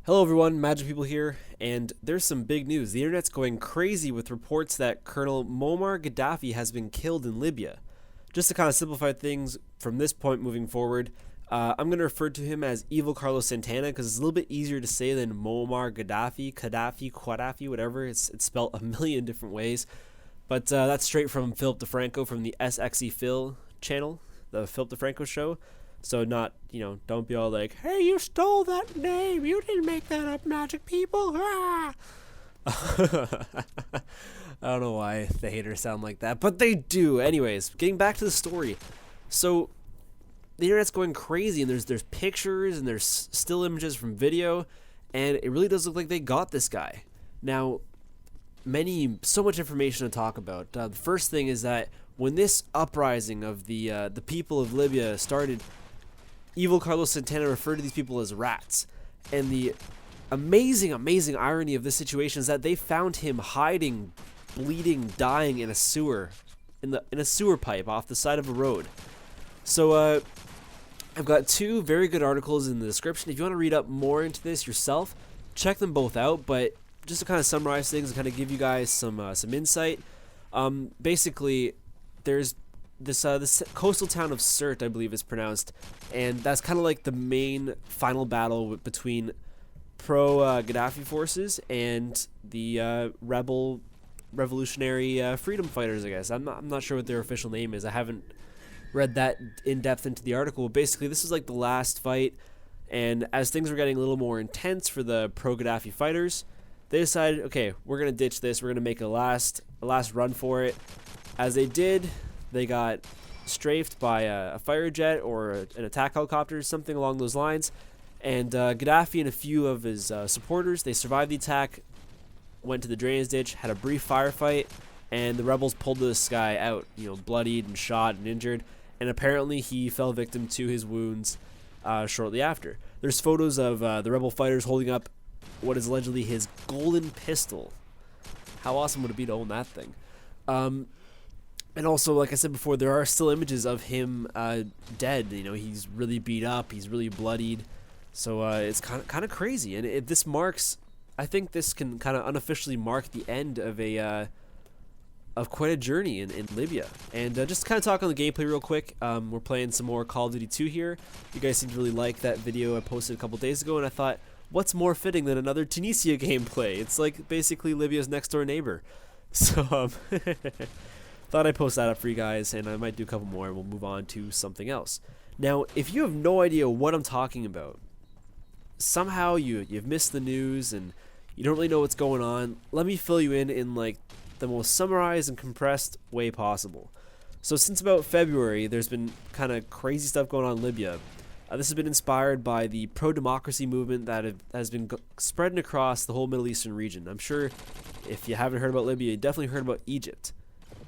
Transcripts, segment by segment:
Hello everyone, Magic People here, and there's some big news. The internet's going crazy with reports that Colonel Muammar Gaddafi has been killed in Libya. Just to kind of simplify things from this point moving forward, I'm going to refer to him as Evil Carlos Santana because it's a little bit easier to say than Muammar Gaddafi, whatever. It's spelled a million different ways. But that's straight from Philip DeFranco from the SXE Phil channel, the Philip DeFranco show. So not, don't be all like, hey, you stole that name. You didn't make that up, Magic People. Ah! I don't know why the haters sound like that, but they do. Anyways, getting back to the story. So the internet's going crazy, and there's pictures and there's still images from video, and it really does look like they got this guy. Now, so much information to talk about. The first thing is that when this uprising of the people of Libya started, Evil Carlos Santana referred to these people as rats. And the amazing irony of this situation is that they found him hiding, bleeding, dying in a sewer, in a sewer pipe off the side of a road. So I've got two very good articles in the description. If you want to read up more into this yourself, check them both out. But just to kind of summarize things and kind of give you guys some insight, basically there's this coastal town of Sirte, I believe is pronounced, and that's kind of like the main final battle between pro-Gaddafi forces and the revolutionary freedom fighters, I guess. I'm not sure what their official name is. I haven't read that in depth into the article. But basically, this is like the last fight, and as things were getting a little more intense for the pro-Gaddafi fighters, they decided, okay, we're gonna ditch this. We're gonna make a last run for it. As they did, they got strafed by a fighter jet or an attack helicopter, something along those lines. And Gaddafi and a few of his supporters, they survived the attack, went to the drainage ditch, had a brief firefight, and the rebels pulled this guy out, bloodied and shot and injured. And apparently he fell victim to his wounds shortly after. There's photos of the rebel fighters holding up what is allegedly his golden pistol. How awesome would it be to own that thing? And also, like I said before, there are still images of him dead. He's really beat up. He's really bloodied. So it's kind of crazy. And this marks, I think this can kind of unofficially mark the end of of quite a journey in Libya. And just to kind of talk on the gameplay real quick, we're playing some more Call of Duty 2 here. You guys seem to really like that video I posted a couple days ago, and I thought, what's more fitting than another Tunisia gameplay? It's like basically Libya's next door neighbor. So thought I'd post that up for you guys, and I might do a couple more, and we'll move on to something else. Now, if you have no idea what I'm talking about, somehow you've missed the news and you don't really know what's going on, let me fill you in like the most summarized and compressed way possible. So since about February, there's been kind of crazy stuff going on in Libya. This has been inspired by the pro-democracy movement that has been spreading across the whole Middle Eastern region. I'm sure if you haven't heard about Libya, you definitely heard about Egypt.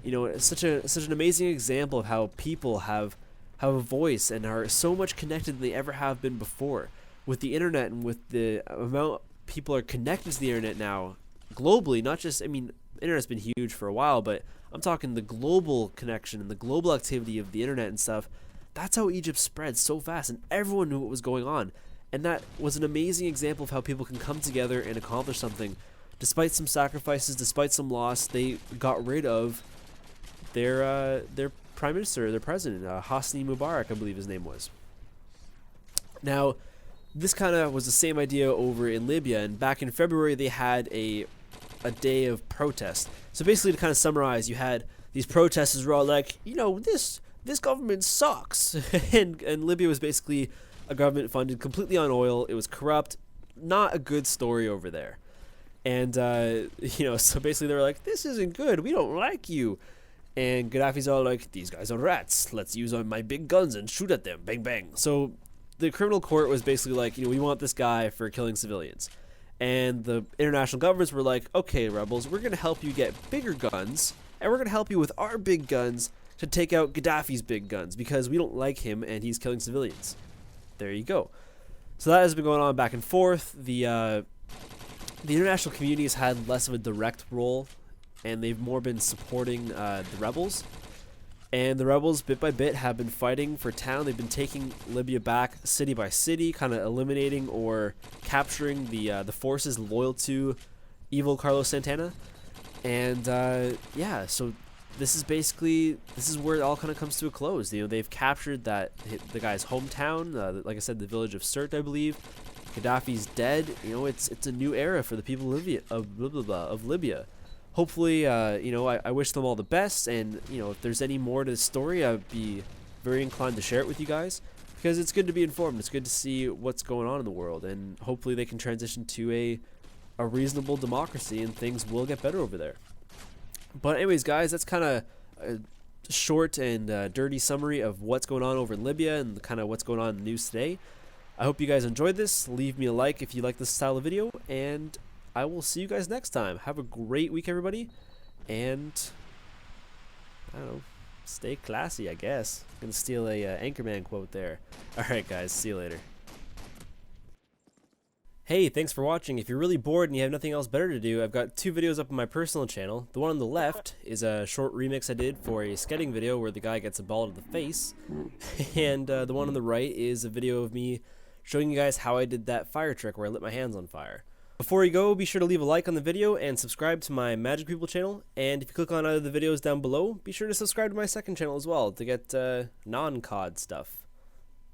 It's such an amazing example of how people have a voice and are so much connected than they ever have been before. With the internet and with the amount people are connected to the internet now, globally, not just, internet's been huge for a while, but I'm talking the global connection and the global activity of the internet and stuff. That's how Egypt spread so fast, and everyone knew what was going on. And that was an amazing example of how people can come together and accomplish something. Despite some sacrifices, despite some loss, they got rid of their prime minister, their president, Hosni Mubarak, I believe his name was. Now, this kind of was the same idea over in Libya, and back in February they had a day of protest. So basically, to kind of summarize, you had these protesters were all like, this government sucks, and Libya was basically a government funded completely on oil. It was corrupt, not a good story over there. And so basically they were like, this isn't good, we don't like you. And Gaddafi's all like, these guys are rats. Let's use my big guns and shoot at them. Bang, bang. So the criminal court was basically like, we want this guy for killing civilians. And the international governments were like, okay, rebels, we're going to help you get bigger guns. And we're going to help you with our big guns to take out Gaddafi's big guns. Because we don't like him and he's killing civilians. There you go. So that has been going on back and forth. The international community has had less of a direct role, and they've more been supporting the rebels. And the rebels, bit by bit, have been fighting for town. They've been taking Libya back city by city, kind of eliminating or capturing the forces loyal to evil Carlos Santana. And yeah, so this is where it all kind of comes to a close. You know, they've captured the guy's hometown, like I said, the village of Sirte, I believe. Gadaffi's dead. You know, it's a new era for the people of Libya. Hopefully, you know, I wish them all the best, and you know, if there's any more to the story, I'd be very inclined to share it with you guys, because it's good to be informed. It's good to see what's going on in the world, and hopefully they can transition to a reasonable democracy, and things will get better over there. But anyways, guys, that's kind of a short and dirty summary of what's going on over in Libya and kind of what's going on in the news today. I hope you guys enjoyed this. Leave me a like if you like this style of video, and I will see you guys next time. Have a great week, everybody, and I don't know, stay classy, I guess. I'm gonna steal a Anchorman quote there. Alright guys, see you later. Hey, thanks for watching. If you're really bored and you have nothing else better to do, I've got 2 videos up on my personal channel. The one on the left is a short remix I did for a sketching video where the guy gets a ball to the face. And the one on the right is a video of me showing you guys how I did that fire trick where I lit my hands on fire. Before you go, be sure to leave a like on the video and subscribe to my Magic People channel. And if you click on either of the videos down below, be sure to subscribe to my second channel as well to get non-COD stuff.